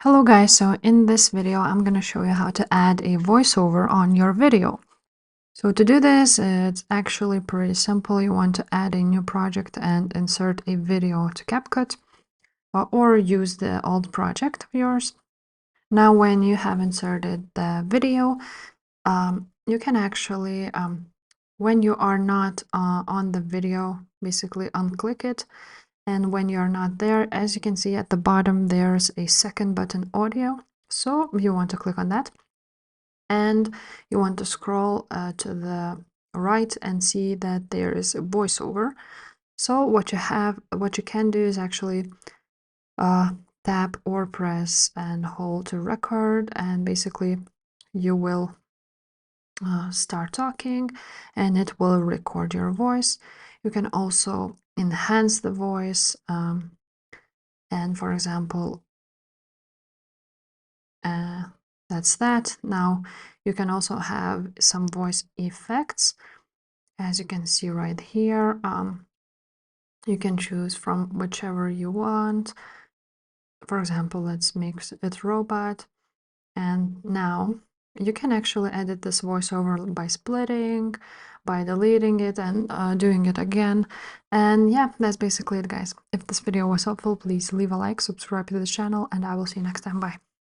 Hello guys, so in this video I'm going to show you how to add a voiceover on your video. So to do this, it's actually pretty simple. You want to add a new project and insert a video to CapCut or use the old project of yours. Now when you have inserted the video, you can actually, when you are not on the video, basically unclick it. And when you're not there, as you can see at the bottom, there's a second button, audio. So you want to click on that. And you want to scroll to the right and see that there is a voiceover. So what you can do is actually tap or press and hold to record, and basically you will start talking and it will record your voice. You can also enhance the voice, and for example, that's that. Now you can also have some voice effects, as you can see right here. You can choose from whichever you want. For example, let's make it robot. And now you can actually edit this voiceover by splitting, by deleting it and doing it again. And yeah, that's basically it, guys. If this video was helpful, please leave a like, subscribe to the channel, and I will see you next time. Bye.